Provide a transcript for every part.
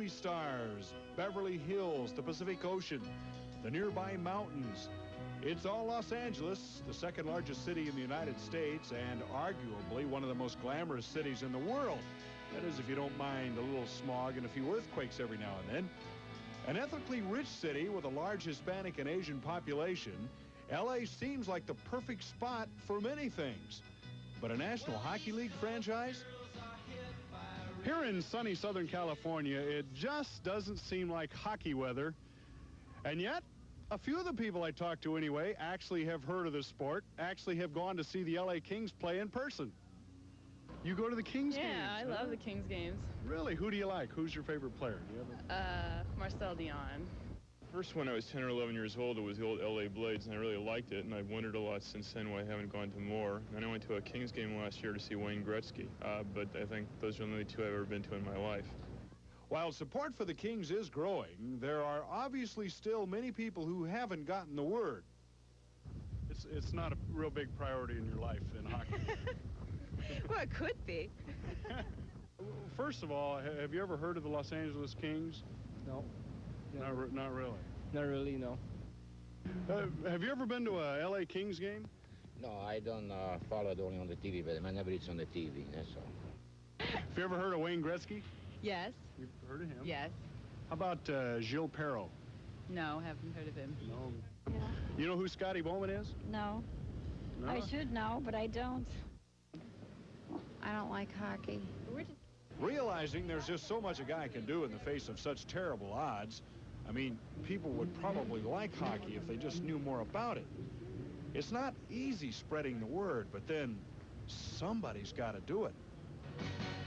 movie stars, Beverly Hills, the Pacific Ocean, the nearby mountains. It's all Los Angeles, the second largest city in the United States and arguably one of the most glamorous cities in the world. That is, if you don't mind a little smog and a few earthquakes every now and then. An ethnically rich city with a large Hispanic and Asian population, LA seems like the perfect spot for many things. But a National Hockey League franchise? Here in sunny Southern California, it just doesn't seem like hockey weather. And yet, a few of the people I talked to anyway actually have heard of this sport, actually have gone to see the LA Kings play in person. You go to the Kings games? Yeah, I love the Kings games. Really? Who do you like? Who's your favorite player? Do you have Marcel Dion. First, when I was 10 or 11 years old, it was the old LA Blades, and I really liked it, and I've wondered a lot since then why I haven't gone to more. And I went to a Kings game last year to see Wayne Gretzky, but I think those are the only two I've ever been to in my life. While support for the Kings is growing, there are obviously still many people who haven't gotten the word. It's not a real big priority in your life in hockey. Well, it could be. First of all, have you ever heard of the Los Angeles Kings? No. Not really. Not really, no. Have you ever been to a LA Kings game? No, I don't follow it only on the TV, but whenever it's on the TV, that's all. Have you ever heard of Wayne Gretzky? Yes. You've heard of him? Yes. How about Gilles Perreault? No, haven't heard of him. No. Yeah. You know who Scotty Bowman is? No. No? I should know, but I don't. I don't like hockey. Realizing there's just so much a guy can do in the face of such terrible odds, I mean, people would probably like hockey if they just knew more about it. It's not easy spreading the word, but then somebody's got to do it.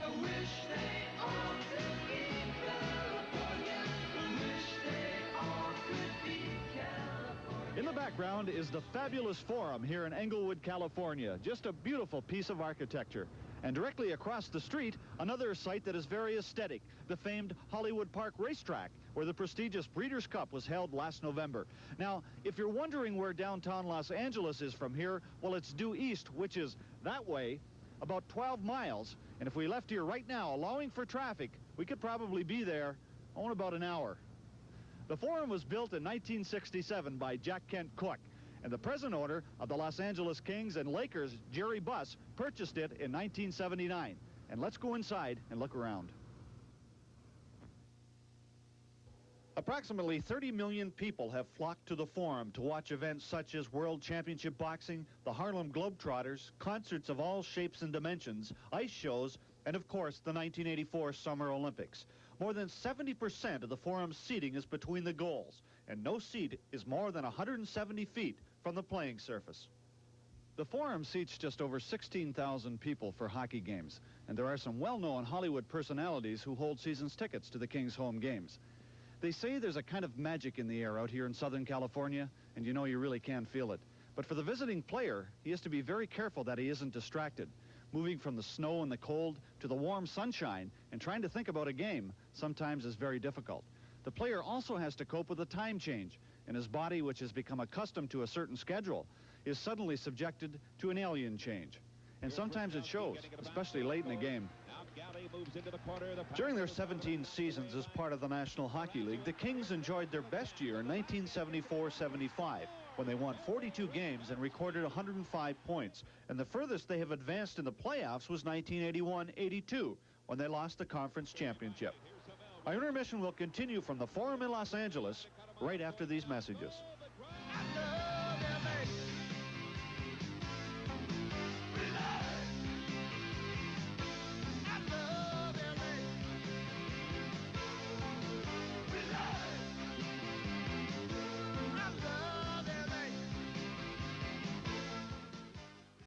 I wish they all could be California. I wish they all could be California. In the background is the fabulous Forum here in Englewood, California. Just a beautiful piece of architecture. And directly across the street, another site that is very aesthetic, the famed Hollywood Park Racetrack, where the prestigious Breeders' Cup was held last November. Now, if you're wondering where downtown Los Angeles is from here, well, it's due east, which is that way, about 12 miles. And if we left here right now, allowing for traffic, we could probably be there in about an hour. The Forum was built in 1967 by Jack Kent Cooke. And the present owner of the Los Angeles Kings and Lakers, Jerry Buss, purchased it in 1979. And let's go inside and look around. Approximately 30 million people have flocked to the Forum to watch events such as World Championship Boxing, the Harlem Globetrotters, concerts of all shapes and dimensions, ice shows, and of course the 1984 Summer Olympics. More than 70% of the Forum's seating is between the goals, and no seat is more than 170 feet from the playing surface. The Forum seats just over 16,000 people for hockey games, and there are some well-known Hollywood personalities who hold season's tickets to the Kings' home games. They say there's a kind of magic in the air out here in Southern California, and you know you really can feel it. But for the visiting player, he has to be very careful that he isn't distracted. Moving from the snow and the cold to the warm sunshine and trying to think about a game sometimes is very difficult. The player also has to cope with a time change, and his body, which has become accustomed to a certain schedule, is suddenly subjected to an alien change. And sometimes it shows, especially late in the game. During their 17 seasons as part of the National Hockey League, the Kings enjoyed their best year in 1974-75, when they won 42 games and recorded 105 points. And the furthest they have advanced in the playoffs was 1981-82, when they lost the conference championship. Our intermission will continue from the Forum in Los Angeles right after these messages.